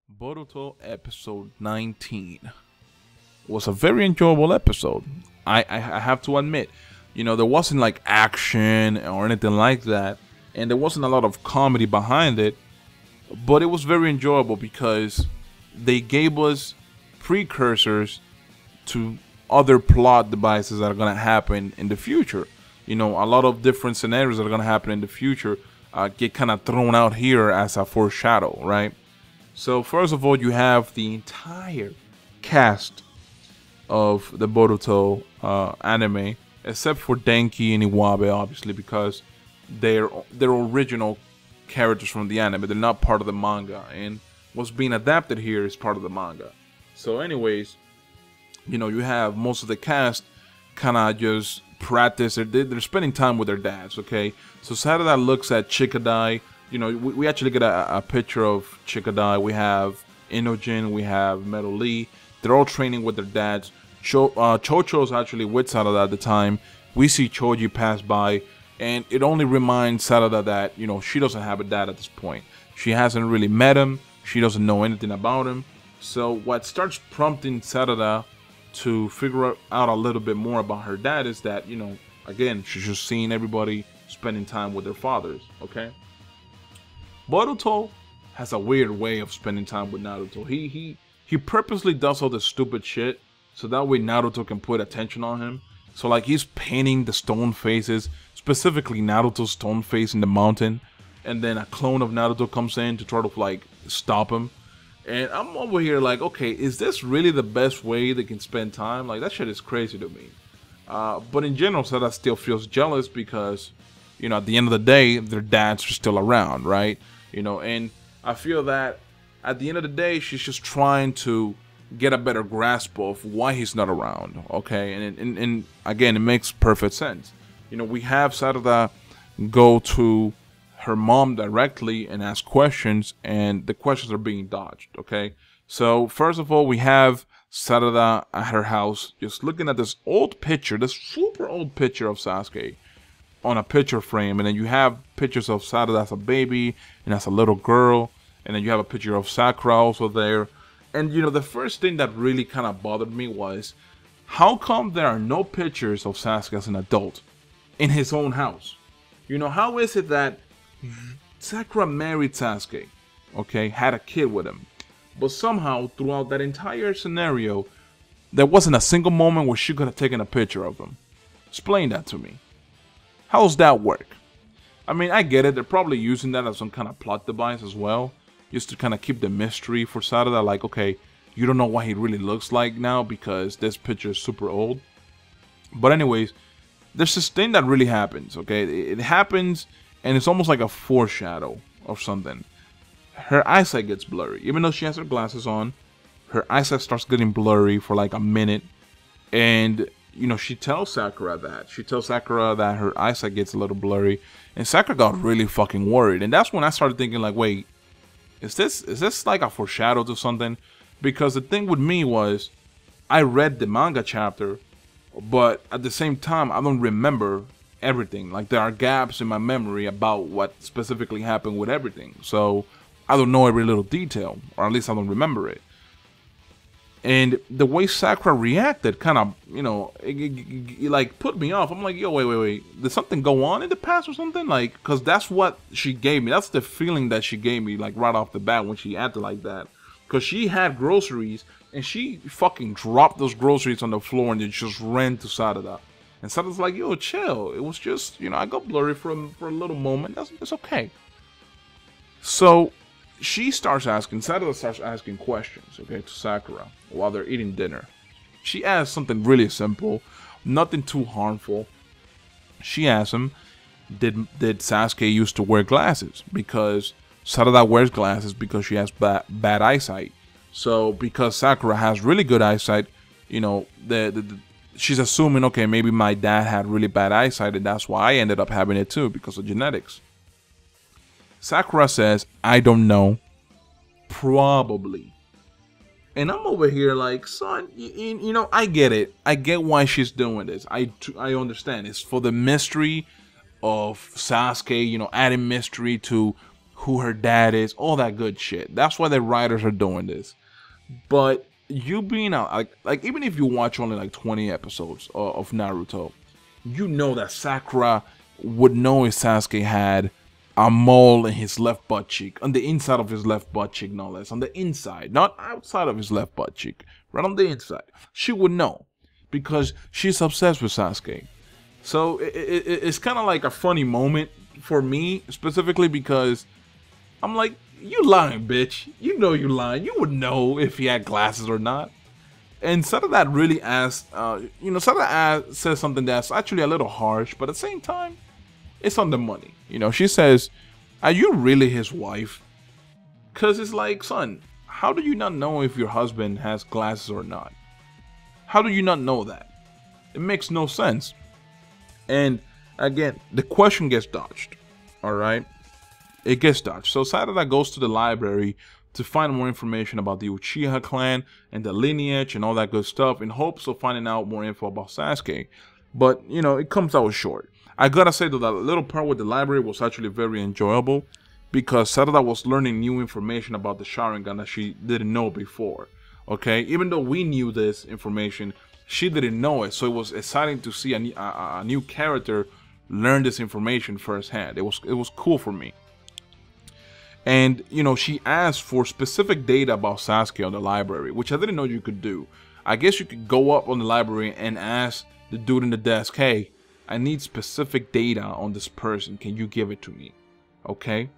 Boruto episode 19 was a very enjoyable episode. I have to admit, there wasn't like action or anything like that, and there wasn't a lot of comedy behind it, but it was very enjoyable because they gave us precursors to other plot devices that are going to happen in the future. A lot of different scenarios that are going to happen in the future get kind of thrown out here as a foreshadow, right? So first of all, you have the entire cast of the Boruto anime, except for Denki and Iwabe, obviously, because they're original characters from the anime. They're not part of the manga, and what's being adapted here is part of the manga. So anyways, you have most of the cast kind of just practice. They're spending time with their dads, okay? So Sarada looks at Chikadai. We actually get a picture of Chikadai. We have Inojin, we have Metal Lee. They're all training with their dads. Chocho's actually with Sarada at the time. We see Choji pass by, and it only reminds Sarada that, she doesn't have a dad at this point. She hasn't really met him. She doesn't know anything about him. So what starts prompting Sarada to figure out a little bit more about her dad is that, again, she's just seeing everybody spending time with their fathers, okay? Boruto has a weird way of spending time with Naruto. He purposely does all this stupid shit so that way Naruto can put attention on him. So like he's painting the stone faces, specifically Naruto's stone face in the mountain, and then a clone of Naruto comes in to try to like stop him. And I'm over here like, okay, is this really the best way they can spend time? Like that shit is crazy to me. But in general, Sada still feels jealous because, at the end of the day, their dads are still around, right? And I feel that at the end of the day, she's just trying to get a better grasp of why he's not around, okay? And again, it makes perfect sense. We have Sarada go to her mom directly and ask questions, and the questions are being dodged, okay? So first of all, we have Sarada at her house just looking at this old picture, this super old picture of Sasuke on a picture frame, and then you have pictures of Sarada as a baby and as a little girl, and then you have a picture of Sakura also there. And the first thing that really kind of bothered me was, how come there are no pictures of Sasuke as an adult in his own house? How is it that Sakura married Sasuke, okay, had a kid with him, but somehow throughout that entire scenario there wasn't a single moment where she could have taken a picture of him? Explain that to me. How's that work? I mean, I get it. They're probably using that as some kind of plot device as well, just to kind of keep the mystery for Sarada. Like, okay, you don't know what he really looks like now because this picture is super old. But anyways, there's this thing that really happens, okay? It happens, and it's almost like a foreshadow of something. Her eyesight gets blurry. Even though she has her glasses on, her eyesight starts getting blurry for like a minute. And she tells Sakura that. She tells Sakura that her eyesight gets a little blurry. And Sakura got really fucking worried. And that's when I started thinking like, wait, is this like a foreshadow to something? Because the thing with me was, I read the manga chapter, but at the same time, I don't remember everything. Like there are gaps in my memory about what specifically happened with everything. So I don't know every little detail, or at least I don't remember it. And the way Sakura reacted kind of, it like put me off. I'm like, yo, wait. Did something go on in the past or something? Like, because that's what she gave me. That's the feeling that she gave me, like right off the bat when she acted like that. Because she had groceries and she fucking dropped those groceries on the floor and then just ran to Sarada. And Sarada's like, yo, chill. It was just, I got blurry for a little moment. It's okay. So Sarada starts asking questions, okay, to Sakura while they're eating dinner. She asks something really simple, nothing too harmful. She asks him, did Sasuke used to wear glasses? Because Sarada wears glasses because she has bad eyesight. So because Sakura has really good eyesight, she's assuming, okay, maybe my dad had really bad eyesight and that's why I ended up having it too, because of genetics. Sakura says, I don't know. Probably. And I'm over here like, son, I get it. I get why she's doing this. I understand. It's for the mystery of Sasuke, adding mystery to who her dad is, all that good shit. That's why the writers are doing this. But you being out, like even if you watch only like 20 episodes of Naruto, you know that Sakura would know if Sasuke had a mole in his left butt cheek, on the inside of his left butt cheek, no less, on the inside, not outside of his left butt cheek, right on the inside. She would know because she's obsessed with Sasuke. So it's kind of like a funny moment for me, specifically because I'm like, you lying, bitch. You know you lying. You would know if he had glasses or not. And Sarada really asked, Sarada says something that's actually a little harsh, but at the same time, it's on the money. She says, are you really his wife? Because it's like, son, how do you not know if your husband has glasses or not? How do you not know that? It makes no sense. And again, the question gets dodged. Alright? It gets dodged. So Sarada goes to the library to find more information about the Uchiha clan and the lineage and all that good stuff in hopes of finding out more info about Sasuke. But, it comes out short. I gotta say though, that little part with the library was actually very enjoyable because Sarada was learning new information about the Sharingan that she didn't know before. Okay? Even though we knew this information, she didn't know it. So it was exciting to see a new character learn this information firsthand. It was cool for me. And, she asked for specific data about Sasuke on the library, which I didn't know you could do. I guess you could go up on the library and ask the dude in the desk, hey, I need specific data on this person. Can you give it to me? Okay?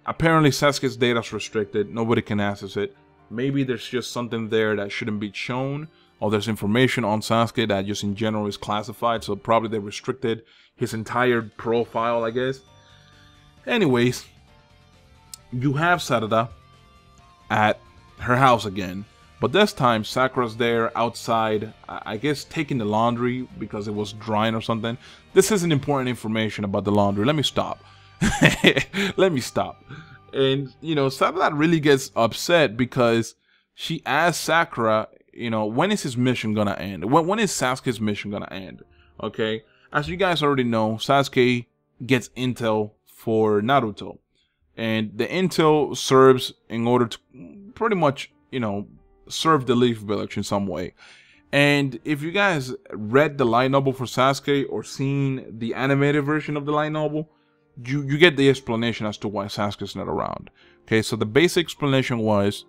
Apparently Sasuke's data is restricted. Nobody can access it. Maybe there's just something there that shouldn't be shown. Or there's information on Sasuke that just in general is classified. So probably they restricted his entire profile, I guess. Anyways, you have Sarada at her house again. But this time, Sakura's there outside, I guess taking the laundry because it was drying or something. This isn't important information about the laundry. Let me stop. Let me stop. And, Sarada really gets upset because she asked Sakura, when is his mission gonna end? When is Sasuke's mission gonna end? Okay? As you guys already know, Sasuke gets intel for Naruto. And the intel serves in order to pretty much, serve the Leaf Village in some way. And if you guys read the light novel for Sasuke or seen the animated version of the light novel, you get the explanation as to why Sasuke's not around. Okay, so the basic explanation was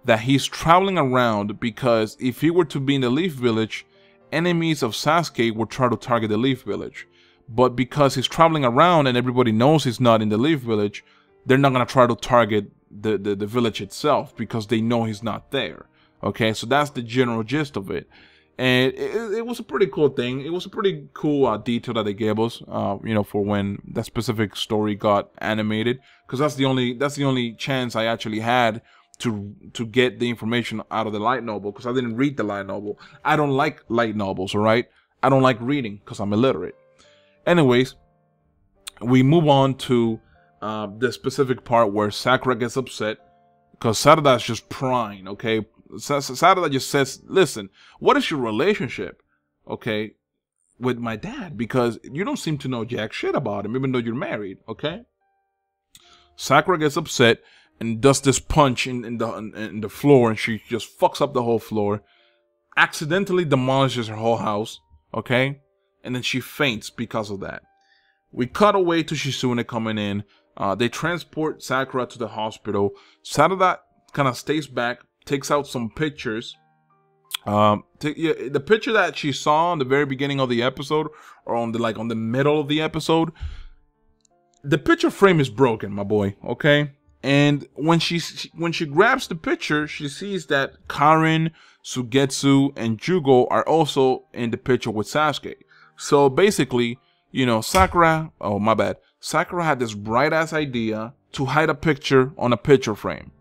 that he's traveling around because if he were to be in the Leaf Village, enemies of Sasuke would try to target the Leaf Village. But because he's traveling around and everybody knows he's not in the Leaf Village, they're not going to try to target the village itself because they know he's not there. Okay, so that's the general gist of it. And it was a pretty cool thing. It was a pretty cool detail that they gave us, for when that specific story got animated. Because that's the only chance I actually had to get the information out of the light novel. Because I didn't read the light novel. I don't like light novels, alright? I don't like reading because I'm illiterate. Anyways, we move on to the specific part where Sakura gets upset because Sarada is just prying, okay? Sarada just says, listen, what is your relationship, okay, with my dad? Because you don't seem to know jack shit about him, even though you're married, okay? Sakura gets upset and does this punch in the floor, and she just fucks up the whole floor, accidentally demolishes her whole house, okay? And then she faints because of that. We cut away to Shizune coming in. They transport Sakura to the hospital. Sarada kind of stays back, takes out some pictures. The picture that she saw in the very beginning of the episode, or on the middle of the episode, the picture frame is broken, my boy. Okay, and when she grabs the picture, she sees that Karin, Suigetsu, and Jugo are also in the picture with Sasuke. So basically, Sakura had this bright ass idea to hide a picture on a picture frame.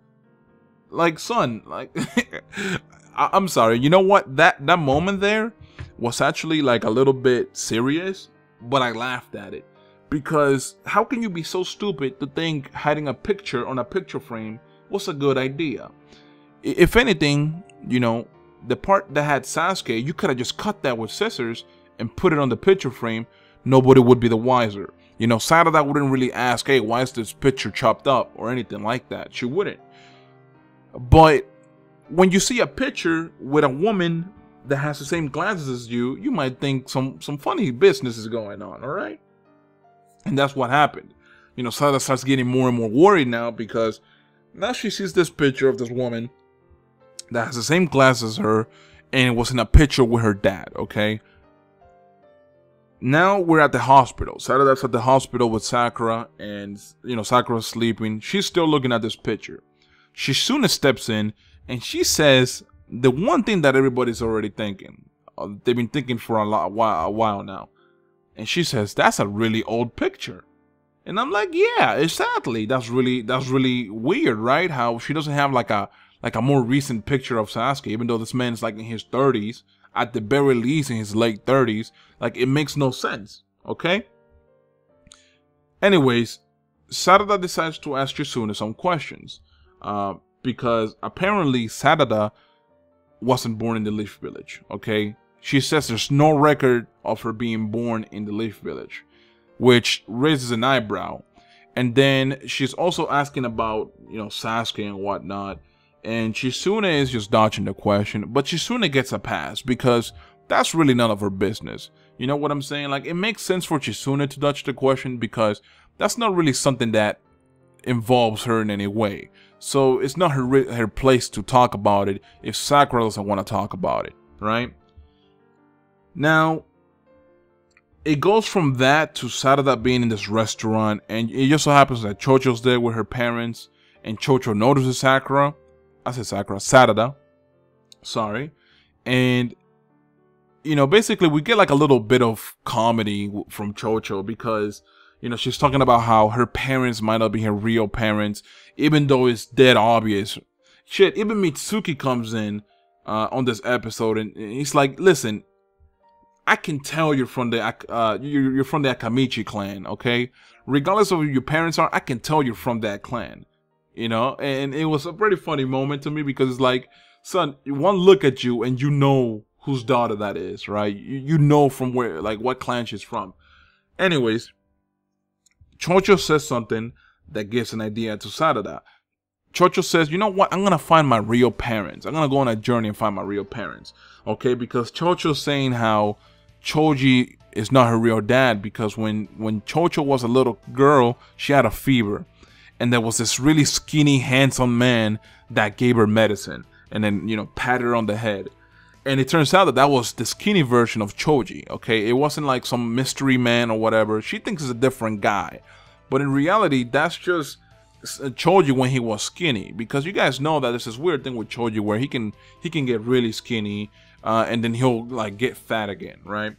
Like, son, I'm sorry. You know what? That moment there was actually like a little bit serious, but I laughed at it. Because how can you be so stupid to think hiding a picture on a picture frame was a good idea? If anything, the part that had Sasuke, you could have just cut that with scissors and put it on the picture frame. Nobody would be the wiser. You know, Sarada wouldn't really ask, hey, why is this picture chopped up or anything like that. She wouldn't. But when you see a picture with a woman that has the same glasses as you, you might think some funny business is going on, all right? And that's what happened. You know, Sarada starts getting more and more worried now because now she sees this picture of this woman that has the same glasses as her, and it was in a picture with her dad, okay? Now we're at the hospital. Sarada's at the hospital with Sakura, and, you know, Sakura's sleeping. She's still looking at this picture. Shizune steps in, and she says the one thing that everybody's already thinking. They've been thinking for a while now. And she says, that's a really old picture. And I'm like, yeah, exactly. That's really weird, right? How she doesn't have like a more recent picture of Sasuke, even though this man's like in his 30s, at the very least in his late 30s. Like, it makes no sense, okay? Anyways, Sarada decides to ask Shizune some questions. Because apparently Sarada wasn't born in the Leaf Village, okay? She says there's no record of her being born in the Leaf Village, which raises an eyebrow. And then she's also asking about, you know, Sasuke and whatnot. And Shizune is just dodging the question. But Shizune gets a pass because that's really none of her business. You know what I'm saying? Like, it makes sense for Shizune to dodge the question because that's not really something that involves her in any way. So it's not her place to talk about it if Sakura doesn't want to talk about it, right? Now, it goes from that to Sarada being in this restaurant, and it just so happens that Chocho's there with her parents, and Chocho notices Sakura. I said Sakura, Sarada. Sorry. And, you know, basically we get like a little bit of comedy from Chocho because, you know, she's talking about how her parents might not be her real parents, even though it's dead obvious. Shit, even Mitsuki comes in on this episode, and he's like, listen, I can tell you're from the you're from the Akamichi clan, okay? Regardless of who your parents are, I can tell you're from that clan, you know? And it was a pretty funny moment to me because it's like, son, one look at you and you know whose daughter that is, right? You know from where, like, what clan she's from. Anyways, Chocho says something that gives an idea to Sarada. Chocho says, you know what, I'm gonna find my real parents. I'm gonna go on a journey and find my real parents, okay? Because Chocho's saying how Choji is not her real dad because when Chocho was a little girl, she had a fever. And there was this really skinny, handsome man that gave her medicine and then, you know, patted her on the head. And it turns out that that was the skinny version of Choji, okay? It wasn't like some mystery man or whatever. She thinks it's a different guy. But in reality, that's just Choji when he was skinny. Because you guys know that there's this weird thing with Choji where he can get really skinny and then he'll like get fat again, right?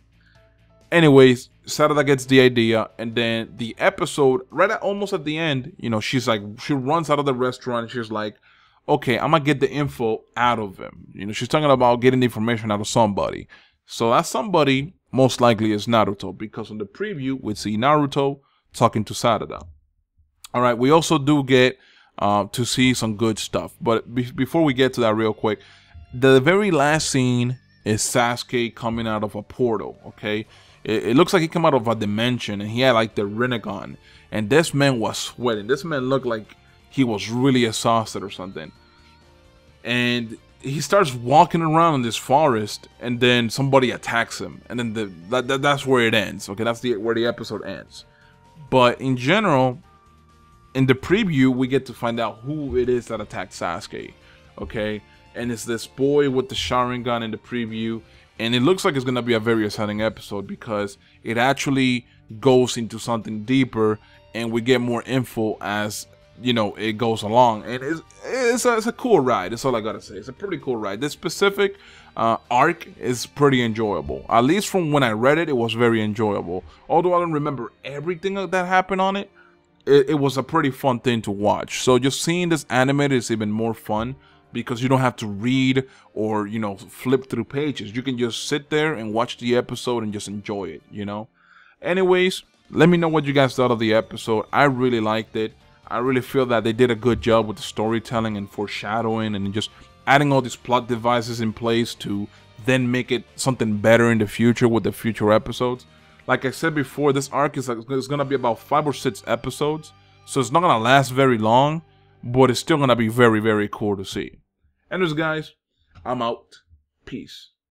Anyways, Sarada gets the idea, and then the episode, almost at the end, you know, she runs out of the restaurant and she's like, okay, I'm gonna get the info out of him. You know, she's talking about getting the information out of somebody. So that somebody most likely is Naruto, because on the preview we see Naruto talking to Sarada. All right, we also do get to see some good stuff. But before we get to that real quick, the very last scene is Sasuke coming out of a portal, okay? It looks like he came out of a dimension and he had like the Rinnegan. And this man was sweating. This man looked like he was really exhausted or something. And he starts walking around in this forest and then somebody attacks him. And then that's where it ends, okay? That's where the episode ends. But in general, in the preview, we get to find out who it is that attacked Sasuke, okay? And it's this boy with the Sharingan in the preview. And it looks like it's going to be a very exciting episode because it actually goes into something deeper and we get more info as, you know, it goes along. And it's a cool ride. That's all I got to say. It's a pretty cool ride. This specific arc is pretty enjoyable. At least from when I read it, it was very enjoyable. Although I don't remember everything that happened on it, it was a pretty fun thing to watch. So just seeing this animated is even more fun, because you don't have to read or, you know, flip through pages. You can just sit there and watch the episode and just enjoy it, you know. Anyways, let me know what you guys thought of the episode. I really liked it. I really feel that they did a good job with the storytelling and foreshadowing and just adding all these plot devices in place to then make it something better in the future with the future episodes. Like I said before, this arc is gonna be about 5 or 6 episodes, so it's not gonna last very long, but it's still gonna be very, very cool to see. Anyways, guys, I'm out. Peace.